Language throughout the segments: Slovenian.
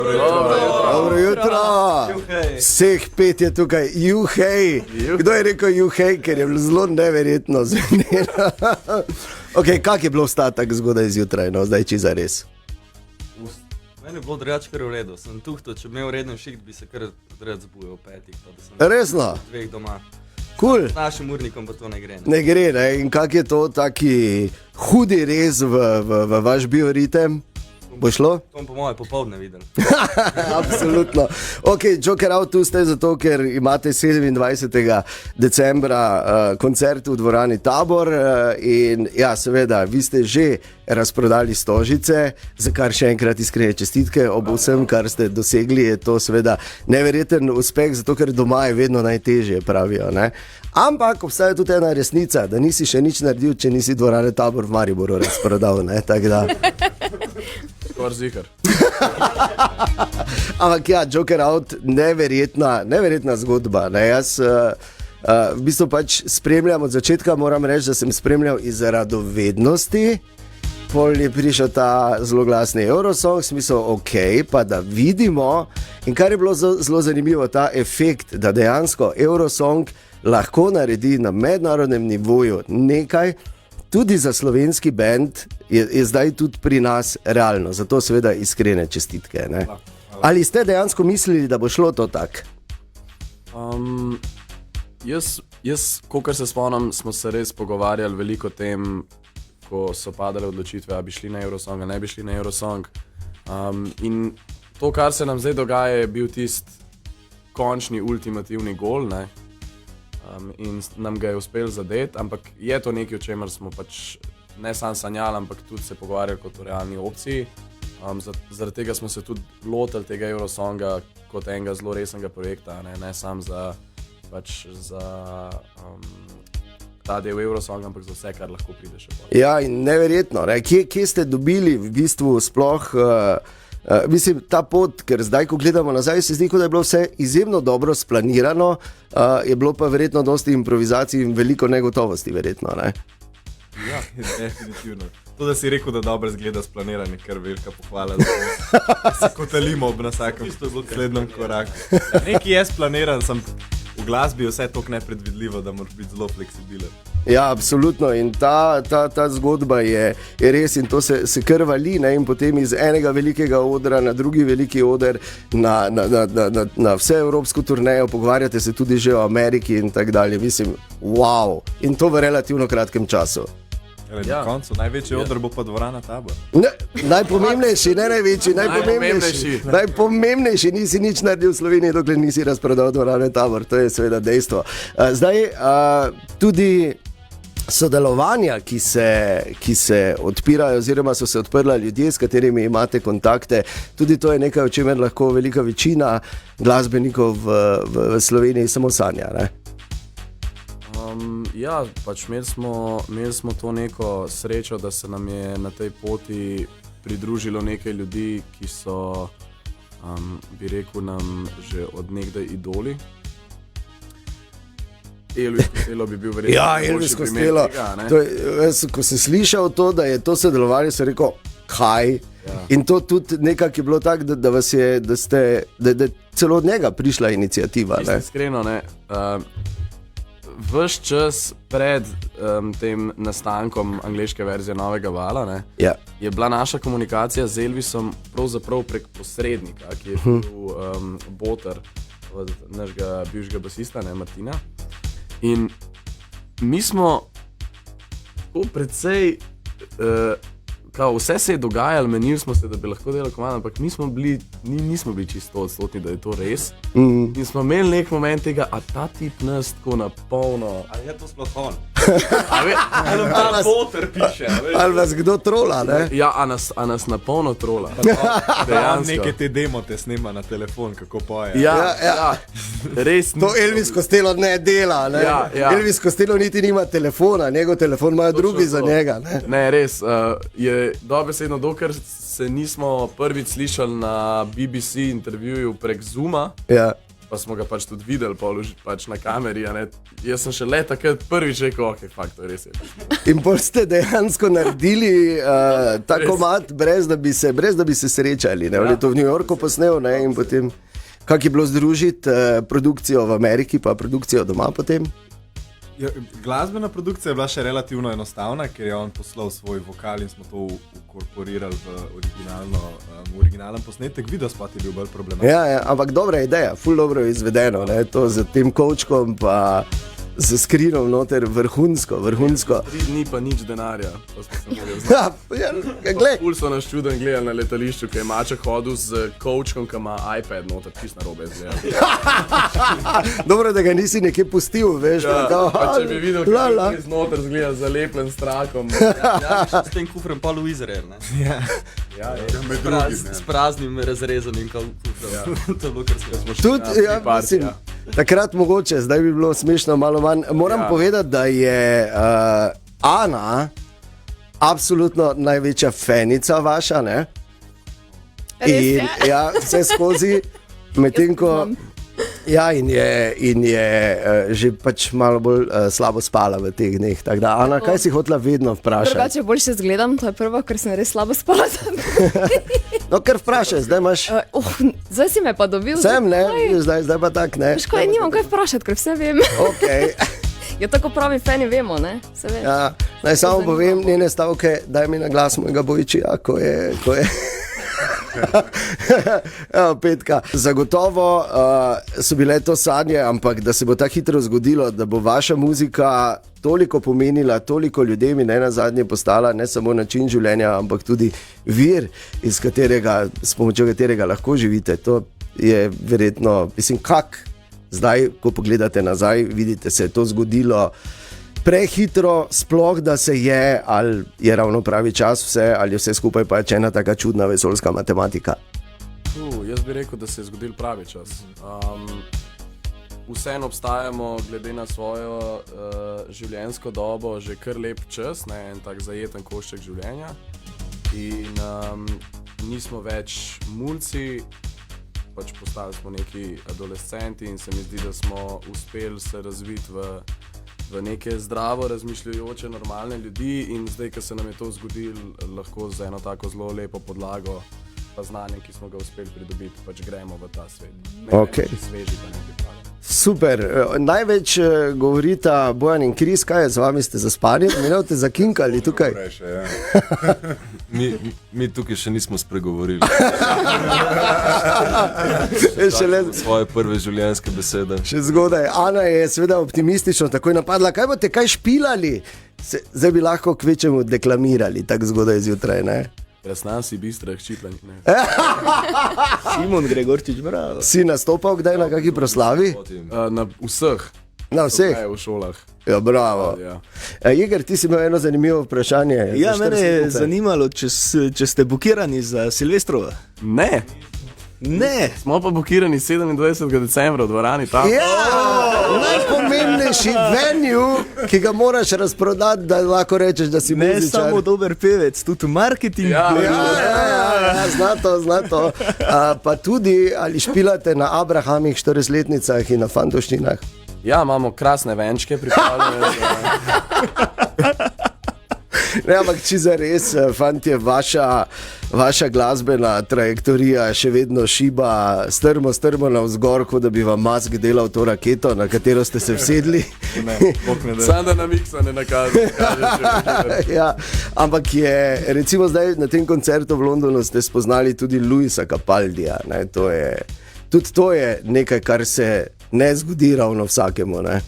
Dobro jutro. Vseh 5 je tukaj. Juhej. Kdo je rekel juhej, ker je bilo zelo neverjetno zvenelo. Ok, kak je bilo vstati tako zgodaj zjutraj, no, zdaj čiza res? Meni je bilo drugače kar v redu. Sem tuhto, če bi imel reden šiht, bi se kar drugače zbujal v 5. Resno? Dveh doma. Cool. S našim urnikom pa to ne gre. Ne gre, ne? In kak je to taki hudi rez v vaš bioritem? Bo šlo? To bom po moje popoldne videl. Absolutno. Ok, Joker Out, tu ste zato, ker imate 27. decembra koncert v dvorani Tabor in ja, seveda, vi ste že razprodali stožice, za kar še enkrat iskrene čestitke ob vsem, kar ste dosegli, je to seveda neverjeten uspeh, zato ker doma je vedno najtežje, pravijo, ne? Ampak obstaja tudi ena resnica, da nisi še nič naredil, če nisi dvorane Tabor v Mariboru razprodal, ne? Tako da... Skor zihar. Ampak ja, Joker Out, neverjetna zgodba. Ne? Jaz v bistvu pač spremljam od začetka, moram reči, da sem spremljal iz radovednosti. Pol je prišel ta zelo glasni Eurosong, smisel ok, pa da vidimo. In kar je bilo zelo zanimivo, ta efekt, da dejansko Eurosong lahko naredi na mednarodnem nivoju nekaj, tudi za slovenski band je zdaj tudi pri nas realno, zato seveda iskrene čestitke. Ne? Ali ste dejansko mislili, da bo šlo to tak? Jaz, kolikor se spomnim, smo se res pogovarjali veliko o tem, ko so padale odločitve, a bi šli na Eurosong, a ne bi šli na Eurosong. In to, kar se nam zdaj dogaja, je bil tisti končni, ultimativni gol, ne? In nam ga je uspel zadeti, ampak je to nekaj, o čemer smo pač ne samo sanjali, ampak tudi se pogovarjali kot o realni opciji. Zaradi tega smo se tudi lotili tega Eurosonga kot enega zelo resnega projekta, ne samo za ta del Eurosonga, ampak za vse, kar lahko pride še bolj. Ja, in neverjetno, ne? Kje ste dobili v bistvu sploh... mislim, ta pot, ker zdaj, ko gledamo nazaj, se zdi, da je bilo vse izjemno dobro splanirano, je bilo pa verjetno dosti improvizacij in veliko negotovosti, verjetno, ne? Ja, definitivno. To, da si rekel, da dobro zgleda splaniranje, kar velika pohvala, da se kotalimo ob na vsakem slednjem koraku. Nekaj je splaniran, sem v glasbi vse toliko nepredvidljivo, da moraš biti zelo fleksibilen. Ja, absolutno, in ta zgodba je res in to se kar vali, ne? In potem iz enega velikega odra na drugi veliki oder, na vse evropsko turnejo, pogovarjate se tudi že o Ameriki in tak dalje, mislim, wow, in to v relativno kratkem času. Na koncu, največji odr bo pa dvorana Tabor. Najpomembnejši, ne največji, najpomembnejši, nisi nič naredil v Sloveniji, dokler nisi razprodal dvorane Tabor, to je seveda dejstvo. Zdaj, tudi sodelovanja, ki se odpirajo oziroma so se odprla ljudje, s katerimi imate kontakte, tudi to je nekaj, o čemer lahko velika večina glasbenikov v Sloveniji samo sanja, ne? Ja, pač imeli smo to neko srečo, da se nam je na tej poti pridružilo nekaj ljudi, ki so, bi rekel, nam že od nekdaj idoli. Elvis Costello bi bil verjetno Elvis Costello. Ko sem slišal to, da je to sodelovanje, sem rekel, kaj? Ja. In to tudi nekako je bilo tako, da je celo od njega prišla iniciativa. Iskreno, ne. Ves čas pred tem nastankom angleške verzije Novega vala, ne, je bila naša komunikacija z Elvisom pravzaprav prek posrednika, ki je bil boter od našega bivšega basista, ne, Martina. In mi smo tako precej, vse se je dogajalo, menili smo se, da bi lahko delali komando, ampak nismo bili čisto odstotni, da je to res. In smo imeli nek moment tega, a ta tip nas tako na polno... Ali je to sploh on? Ali nam ta boter piše? Ali vas kdo trola, ne? Ja, a nas na polno trola. Neke te demote snima na telefon, kako poje. Ja. Res. To Elvis Costello ne dela, ne? Ja. Elvis Costello niti nima telefona, njegov telefon imajo drugi za njega, ne? Ne, res. Je dobesedno, dokler se nismo prvič slišali na BBC intervjuju prek Zooma, pa smo ga pač tudi videli pač na kameri. Jaz sem še takrat prvič rekel, ok, fakt, to je res. In pol ste dejansko naredili ta komad, brez da bi se srečali. Ne? On je to v New Yorku posnel, ne? In potem, kak je bilo združiti produkcijo v Ameriki, pa produkcijo doma potem? Ja, glasbena produkcija je bila še relativno enostavna, ker je on poslal svoj vokal in smo to ukorporirali v originalen posnetek. Videospot je bil bolj problematičen. Ja, ampak dobra ideja, ful dobro je izvedeno, ne? To z tem kovčkom pa z skrinom noter, vrhunsko. 3 dni pa nič denarja. Ful so nas čuden gledali na letališču, ko je Maček hodil z kovčkom, ki ima iPad noter, čist narobe izgleda. Dobro, da ga nisi nekje pustil, veš. Pa če bi videl, kako je znotraj zgleda zalepljen s trakom. S tem kufrem pa v Izrael, ne? S praznim razrezanim kufrem. To je bilo, kar smo šli. Tudi, mislim, takrat mogoče, zdaj bi bilo smešno malo manj. Moram povedati, da je Ana absolutno največja fenica vaša, ne? In ja, vse skozi, medtem ko in je že pač malo bolj slabo spala v teh dneh. Tako da, Ana, kaj si hotela vedno vprašati? Drugače boljše zgledam, to je prvo, ker sem res slabo spala. No, kar vprašaj, zdaj imaš... Zdaj si me pa dobil. Sem, ne? Zdaj pa tak, ne? Veš kaj, nimam kaj vprašati, ker vse vem. Okay. Ja, tako pravi fani vemo, ne? Ja, naj samo povem njene stavke, daj mi na glas mojega Bojčija, ko je... Evo, Petka. Zagotovo so bile to sanje, ampak da se bo tako hitro zgodilo, da bo vaša muzika toliko pomenila, toliko ljudem in nenazadnje postala ne samo način življenja, ampak tudi vir, s pomočjo katerega lahko živite. To je verjetno, mislim, zdaj, ko pogledate nazaj, vidite, se je to zgodilo prehitro, sploh da se je, ali je ravno pravi čas vse, ali vse skupaj pa je ena taka čudna vesoljska matematika. Jaz bi rekel, da se je zgodil pravi čas. Vseeno obstajamo, glede na svojo življenjsko dobo, že kar lep čas, ne, en tak zajeten košček življenja. In nismo več mulci, pač postali smo neki adolescenti in se mi zdi, da smo uspeli se razviti v neke zdravo razmišljajoče normalne ljudi in zdaj, ko se nam je to zgodilo, lahko za eno tako zelo lepo podlago pa znanje, ki smo ga uspeli pridobiti, pač gremo v ta svet. Nekaj sveži pa nekaj pravi. Super, največ govorita Bojan in Kris, kaj je z vami, ste zaspali? Mi ne boste zakinkali tukaj? Mi tukaj še nismo spregovorili. Svoje prve življenjske besede. Še zgodaj. Ana je seveda optimistično takoj napadla. Kaj boste kaj špilali? Zdaj bi lahko kvečemu deklamirali tako zgodaj zjutraj, ne? Presnan si bistrah čiplanih, ne? Simon Gregorčič, bravo. Si nastopal kdaj na kakšni proslavi? Na vseh. Na vseh? V šolah. Ja, bravo. Jeger, ti si imel eno zanimivo vprašanje. Ja, mene je zanimalo, če ste bukirani za Silvestrovo. Ne. Ne. Smo pa bukirani 27. decembra v dvorani tam. Ja, najpomembnejši venue, ki ga moraš razprodati, da lahko rečeš, da si muzičar. Ne samo dober pevec, tudi marketing. Ja, znato. Pa tudi, ali špilate na Abrahamih 40-letnicah in na fantoščinah? Ja, imamo krasne venčke pripravljene. Ne, ampak če za res, fantje, vaša glasbena trajektorija še vedno šiba strmo navzgor, kot da bi vam Musk delal to raketo, na katero ste se vsedli. Sam da na miksa ne nakaže. Ja, ampak je, recimo zdaj na tem koncertu v Londonu ste spoznali tudi Luisa Capaldija. Tudi to je nekaj, kar se ne zgodi ravno vsakemu, ne?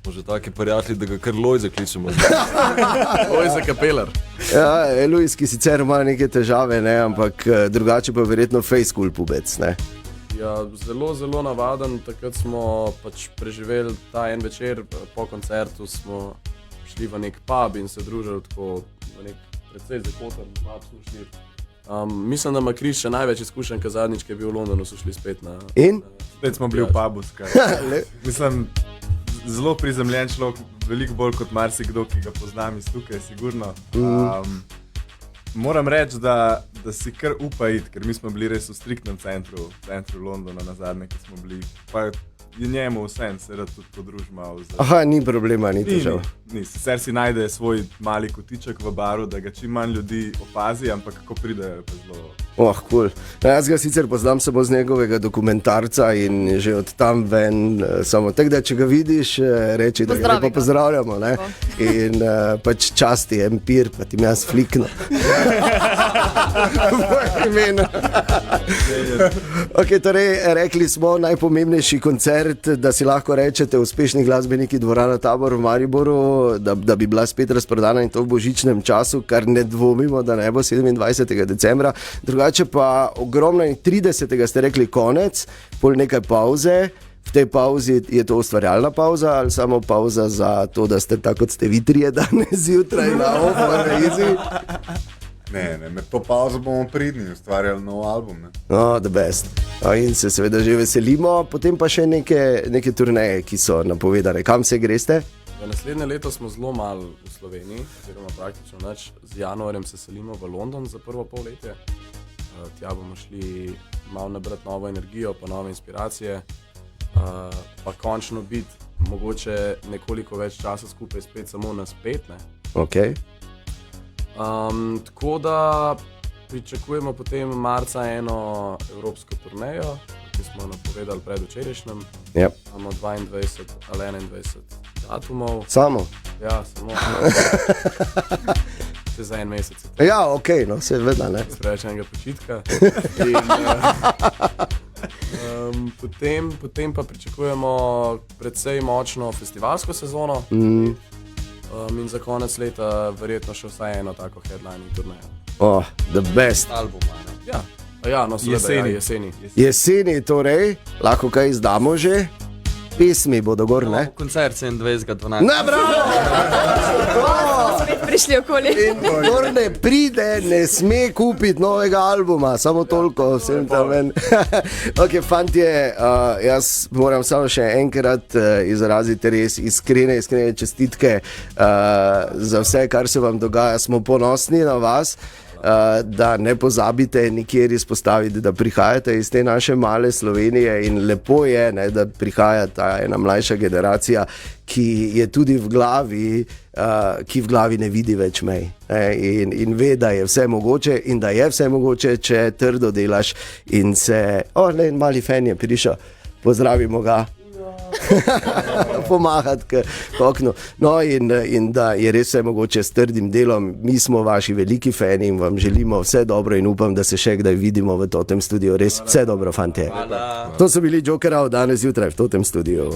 Može taki prijatelji, da ga kar Lojze kličemo. Lojze Kapelar. Ja, Luis, ki sicer ima neke težave, ne, ampak drugače pa verjetno fejskul pubec, ne? Ja, zelo navaden. Takrat smo pač preživeli ta en večer, po koncertu smo šli v nek pub in se družili tako v nek precej zakotan pub smo šli. Mislim, da ima Kris še največ izkušenj, ker zadnjič, ki je bil v Londonu, so šli spet na... In? Spet smo bili v pubu, mislim, zelo prizemljen človek, veliko bolj kot marsikdo, ki ga poznam iz tukaj, sigurno. Moram reči, da si kar upa iti, ker mi smo bili res v striktnem centru Londona na zadnje, ki smo bili. Pa je njemu vsem, se rad tudi podruži malo. Aha, ni problema, ni težav. Ni. Sicer si najde svoj mali kotiček v baru, da ga čim manj ljudi opazi, ampak ko pridejo, pa zelo... Cool. Jaz ga sicer poznam samo z njegovega dokumentarca in že od tam ven, samo tako, da če ga vidiš, reči, da ga lepo pozdravljamo. Ne? In pač časti empir, pa ti jaz flikno. V imenu. Okay, torej, rekli smo, najpomembnejši koncert, da si lahko rečete uspešni glasbeniki Dvorana Tabor v Mariboru, da bi bila spet razprodana in to v božičnem času, kar ne dvomimo, da ne bo 27. decembra. Drugače pa ogromno in 30. ste rekli konec, pol nekaj pauze. V tej pauzi je to ustvarjalna pauza ali samo pauza za to, da ste tako, kot ste vi trije danes zjutraj na Open. Ne, med to pauzo bomo pridni, ustvarjali nov album. Ne? No, the best. In se seveda že veselimo, potem pa še neke turneje, ki so napovedane. Kam se greste? Ja, naslednje leto smo zelo malo v Sloveniji, oziroma praktično nič. Z januarjem se selimo v London za prvo polletje. Tja bomo šli malo nabrati novo energijo, pa nove inspiracije, pa končno biti mogoče nekoliko več časa skupaj spet samo na spet. Ne? Okay. Tako da pričakujemo potem marca eno evropsko turnejo, ki smo napovedali predvčerajšnjem. Yep. Imamo 22 ali 21 datumov. Samo? Ja, samo. Se za en mesec. Ja, ok, no, se vedno, ne. Preveč enega počitka. In, potem pa pričakujemo precej močno festivalsko sezono. In za konec leta verjetno še vsaj eno tako headlining turnejo. Oh, the best. Albuma, ne? Ja, no seveda, jeseni. Jeseni torej, lahko kaj izdamo že? Pesmi bodo gor, ne? Koncert 27.12. Na, bravo! Spet prišli okoli. In kdor ne pride, ne sme kupiti novega albuma, samo toliko vsem tam ven. Ok, fantje, jaz moram samo še enkrat izraziti res iskrene čestitke za vse, kar se vam dogaja. Smo ponosni na vas. Da ne pozabite nikjer izpostaviti, da prihajate iz te naše male Slovenije in lepo je, ne, da prihaja ta ena mlajša generacija, ki je tudi v glavi ne vidi več mej, ne, in ve, da je vse mogoče in da je vse mogoče, če trdo delaš in se, mali fan je prišel, pozdravimo ga. Pomagati k oknu. No, in da je res vse mogoče s trdim delom. Mi smo vaši veliki fani in vam želimo vse dobro in upam, da se še kdaj vidimo v Totem studiu. Res vse dobro, fantje. To so bili Jokerov danes zjutraj v Totem studiu.